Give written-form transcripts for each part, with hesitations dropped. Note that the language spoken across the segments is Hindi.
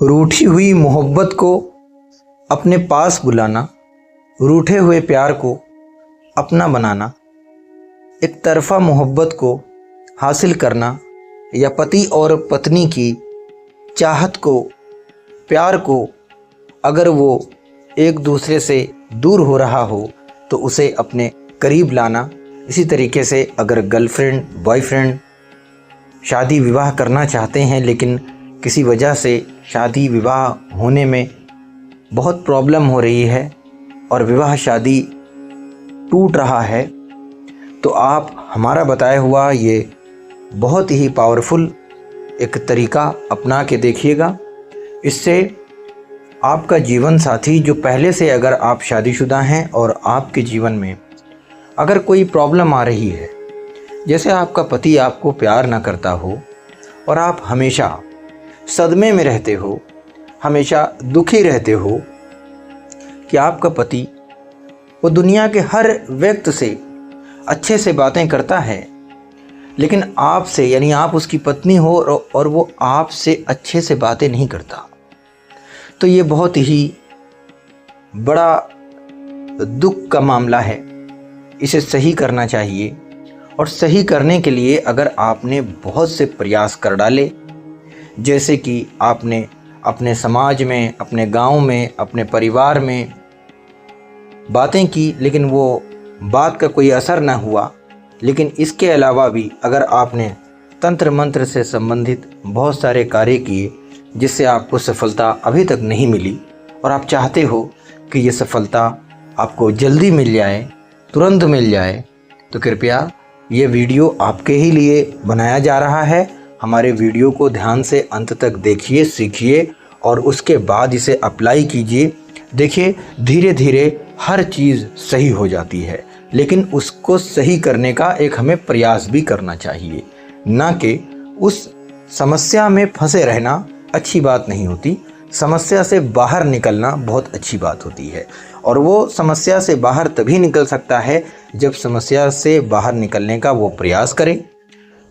रूठी हुई मोहब्बत को अपने पास बुलाना, रूठे हुए प्यार को अपना बनाना, एक तरफ़ा मोहब्बत को हासिल करना या पति और पत्नी की चाहत को, प्यार को अगर वो एक दूसरे से दूर हो रहा हो तो उसे अपने करीब लाना। इसी तरीके से अगर गर्लफ्रेंड बॉयफ्रेंड शादी विवाह करना चाहते हैं लेकिन किसी वजह से शादी विवाह होने में बहुत प्रॉब्लम हो रही है और विवाह शादी टूट रहा है, तो आप हमारा बताया हुआ ये बहुत ही पावरफुल एक तरीका अपना के देखिएगा। इससे आपका जीवन साथी जो पहले से अगर आप शादीशुदा हैं और आपके जीवन में अगर कोई प्रॉब्लम आ रही है, जैसे आपका पति आपको प्यार ना करता हो और आप हमेशा सदमे में रहते हो, हमेशा दुखी रहते हो कि आपका पति वो दुनिया के हर व्यक्ति से अच्छे से बातें करता है लेकिन आपसे यानी आप उसकी पत्नी हो और वो आपसे अच्छे से बातें नहीं करता, तो ये बहुत ही बड़ा दुख का मामला है। इसे सही करना चाहिए और सही करने के लिए अगर आपने बहुत से प्रयास कर डाले, जैसे कि आपने अपने समाज में, अपने गांव में, अपने परिवार में बातें की लेकिन वो बात का कोई असर ना हुआ, लेकिन इसके अलावा भी अगर आपने तंत्र मंत्र से संबंधित बहुत सारे कार्य किए जिससे आपको सफलता अभी तक नहीं मिली और आप चाहते हो कि ये सफलता आपको जल्दी मिल जाए, तुरंत मिल जाए, तो कृपया ये वीडियो आपके ही लिए बनाया जा रहा है। हमारे वीडियो को ध्यान से अंत तक देखिए, सीखिए और उसके बाद इसे अप्लाई कीजिए। देखिए धीरे धीरे हर चीज़ सही हो जाती है, लेकिन उसको सही करने का एक हमें प्रयास भी करना चाहिए, ना कि उस समस्या में फंसे रहना अच्छी बात नहीं होती। समस्या से बाहर निकलना बहुत अच्छी बात होती है और वो समस्या से बाहर तभी निकल सकता है जब समस्या से बाहर निकलने का वो प्रयास करे।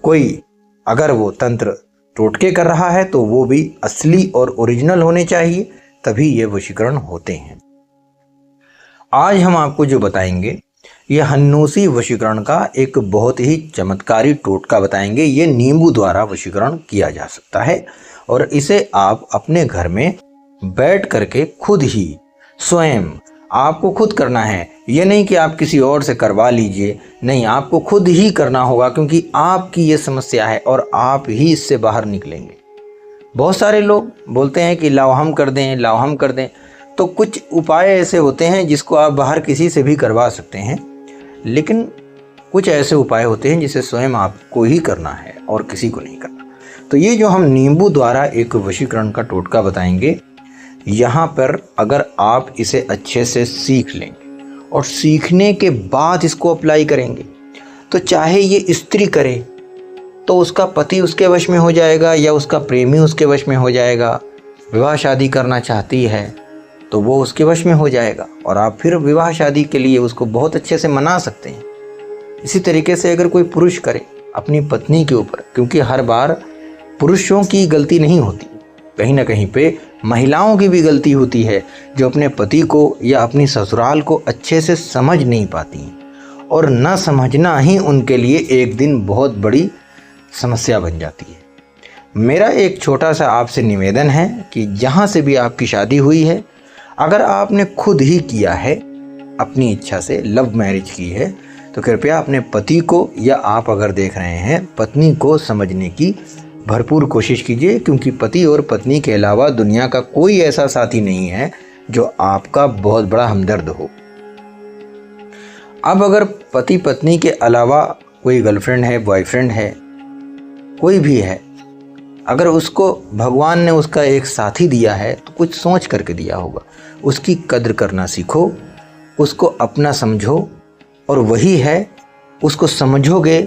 कोई अगर वो तंत्र टोटके कर रहा है तो वो भी असली और ओरिजिनल होने चाहिए, तभी ये वशीकरण होते हैं। आज हम आपको जो बताएंगे ये हन्नूसी वशीकरण का एक बहुत ही चमत्कारी टोटका बताएंगे। ये नींबू द्वारा वशीकरण किया जा सकता है और इसे आप अपने घर में बैठ करके खुद ही स्वयं आपको खुद करना है। ये नहीं कि आप किसी और से करवा लीजिए, नहीं, आपको खुद ही करना होगा क्योंकि आपकी ये समस्या है और आप ही इससे बाहर निकलेंगे। बहुत सारे लोग बोलते हैं कि लाओ हम कर दें, लाओ हम कर दें, तो कुछ उपाय ऐसे होते हैं जिसको आप बाहर किसी से भी करवा सकते हैं, लेकिन कुछ ऐसे उपाय होते हैं जिसे स्वयं आपको ही करना है और किसी को नहीं करना। तो ये जो हम नींबू द्वारा एक वशीकरण का टोटका बताएंगे, यहाँ पर अगर आप इसे अच्छे से सीख लेंगे और सीखने के बाद इसको अप्लाई करेंगे तो चाहे ये स्त्री करे तो उसका पति उसके वश में हो जाएगा या उसका प्रेमी उसके वश में हो जाएगा। विवाह शादी करना चाहती है तो वो उसके वश में हो जाएगा और आप फिर विवाह शादी के लिए उसको बहुत अच्छे से मना सकते हैं। इसी तरीके से अगर कोई पुरुष करे अपनी पत्नी के ऊपर, क्योंकि हर बार पुरुषों की गलती नहीं होती, कहीं ना कहीं पे महिलाओं की भी गलती होती है जो अपने पति को या अपनी ससुराल को अच्छे से समझ नहीं पाती और न समझना ही उनके लिए एक दिन बहुत बड़ी समस्या बन जाती है। मेरा एक छोटा सा आपसे निवेदन है कि जहाँ से भी आपकी शादी हुई है, अगर आपने खुद ही किया है, अपनी इच्छा से लव मैरिज की है, तो कृपया अपने पति को या आप अगर देख रहे हैं पत्नी को समझने की भरपूर कोशिश कीजिए, क्योंकि पति और पत्नी के अलावा दुनिया का कोई ऐसा साथी नहीं है जो आपका बहुत बड़ा हमदर्द हो। अब अगर पति पत्नी के अलावा कोई गर्लफ्रेंड है, बॉयफ्रेंड है, कोई भी है, अगर उसको भगवान ने उसका एक साथी दिया है तो कुछ सोच करके दिया होगा। उसकी कद्र करना सीखो, उसको अपना समझो और वही है, उसको समझोगे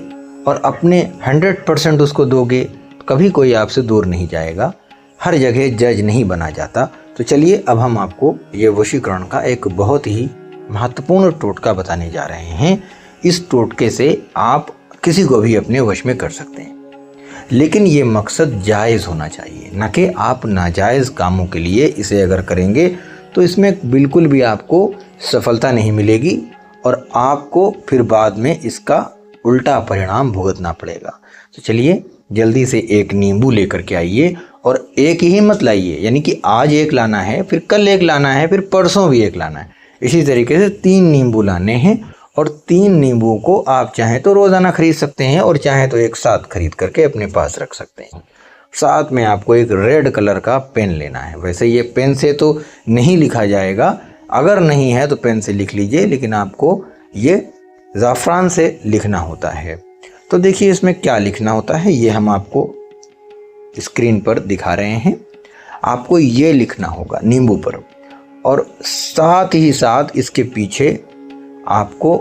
और अपने 100% उसको दोगे, कभी कोई आपसे दूर नहीं जाएगा। हर जगह जज नहीं बना जाता। तो चलिए अब हम आपको ये वशीकरण का एक बहुत ही महत्वपूर्ण टोटका बताने जा रहे हैं। इस टोटके से आप किसी को भी अपने वश में कर सकते हैं। लेकिन ये मकसद जायज़ होना चाहिए, न कि आप नाजायज़ कामों के लिए इसे अगर करेंगे तो इसमें बिल्कुल भी आपको सफलता नहीं मिलेगी और आपको फिर बाद में इसका उल्टा परिणाम भुगतना पड़ेगा। तो चलिए जल्दी से एक नींबू लेकर के आइए, और एक ही मत लाइए, यानी कि आज एक लाना है, फिर कल एक लाना है, फिर परसों भी एक लाना है। इसी तरीके से 3 नींबू लाने हैं, और 3 नींबुओं को आप चाहें तो रोज़ाना खरीद सकते हैं और चाहें तो एक साथ खरीद करके अपने पास रख सकते हैं। साथ में आपको एक रेड कलर का पेन लेना है। वैसे ये पेन से तो नहीं लिखा जाएगा, अगर नहीं है तो पेन से लिख लीजिए, लेकिन आपको ये ज़ाफ़रान से लिखना होता है। तो देखिए इसमें क्या लिखना होता है, ये हम आपको स्क्रीन पर दिखा रहे हैं। आपको ये लिखना होगा नींबू पर, और साथ ही साथ इसके पीछे आपको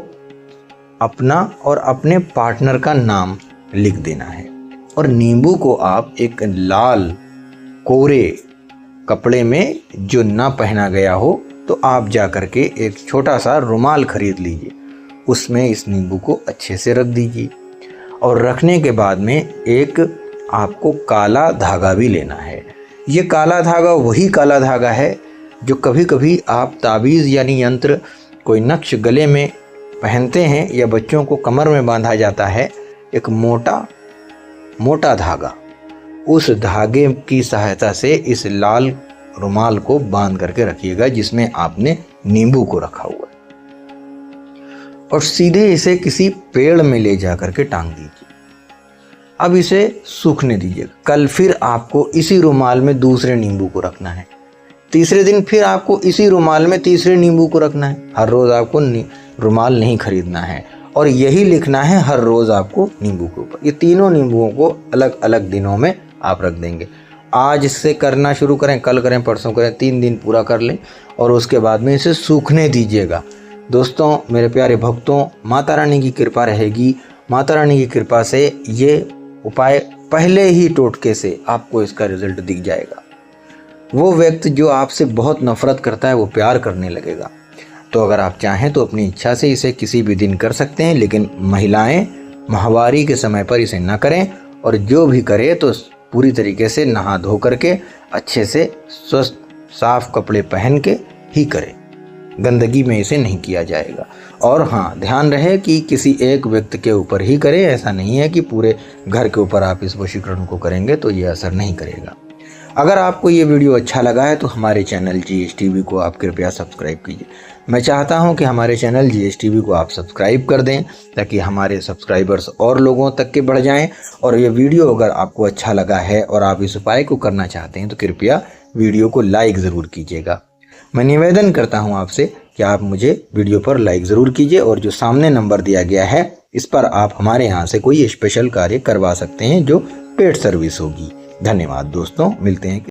अपना और अपने पार्टनर का नाम लिख देना है। और नींबू को आप एक लाल कोरे कपड़े में जो ना पहना गया हो, तो आप जा कर के एक छोटा सा रुमाल खरीद लीजिए, उसमें इस नींबू को अच्छे से रख दीजिए। और रखने के बाद में एक आपको काला धागा भी लेना है। ये काला धागा वही काला धागा है जो कभी कभी आप ताबीज़ यानी यंत्र, कोई नक्श गले में पहनते हैं या बच्चों को कमर में बांधा जाता है, एक मोटा धागा। उस धागे की सहायता से इस लाल रुमाल को बांध करके रखिएगा जिसमें आपने नींबू को रखा हुआ है, और सीधे इसे किसी पेड़ में ले जा करके टांग दीजिए। अब इसे सूखने दीजिए। कल फिर आपको इसी रुमाल में दूसरे नींबू को रखना है, तीसरे दिन फिर आपको इसी रुमाल में तीसरे नींबू को रखना है। हर रोज़ आपको रुमाल नहीं खरीदना है, और यही लिखना है हर रोज़ आपको नींबू के ऊपर। ये तीनों नींबुओं को अलग अलग दिनों में आप रख देंगे। आज इससे करना शुरू करें, कल करें, परसों करें, 3 दिन पूरा कर लें, और उसके बाद में इसे सूखने दीजिएगा। दोस्तों, मेरे प्यारे भक्तों, माता रानी की कृपा रहेगी। माता रानी की कृपा से ये उपाय पहले ही टोटके से आपको इसका रिजल्ट दिख जाएगा। वो व्यक्ति जो आपसे बहुत नफरत करता है वो प्यार करने लगेगा। तो अगर आप चाहें तो अपनी इच्छा से इसे किसी भी दिन कर सकते हैं, लेकिन महिलाएं माहवारी के समय पर इसे न करें, और जो भी करे तो पूरी तरीके से नहा धो करके अच्छे से स्वस्थ साफ कपड़े पहन के ही करें। गंदगी में इसे नहीं किया जाएगा। और हाँ, ध्यान रहे कि किसी एक व्यक्ति के ऊपर ही करें। ऐसा नहीं है कि पूरे घर के ऊपर आप इस वशीकरण को करेंगे तो ये असर नहीं करेगा। अगर आपको ये वीडियो अच्छा लगा है तो हमारे चैनल GSTV को आप कृपया सब्सक्राइब कीजिए। मैं चाहता हूं कि हमारे चैनल GSTV को आप सब्सक्राइब कर दें, ताकि हमारे सब्सक्राइबर्स और लोगों तक के बढ़ जाएं। और ये वीडियो अगर आपको अच्छा लगा है और आप इस उपाय को करना चाहते हैं तो कृपया वीडियो को लाइक ज़रूर कीजिएगा। मैं निवेदन करता हूं आपसे कि आप मुझे वीडियो पर लाइक ज़रूर कीजिए, और जो सामने नंबर दिया गया है इस पर आप हमारे यहाँ से कोई स्पेशल कार्य करवा सकते हैं जो पेड सर्विस होगी। धन्यवाद दोस्तों, मिलते हैं।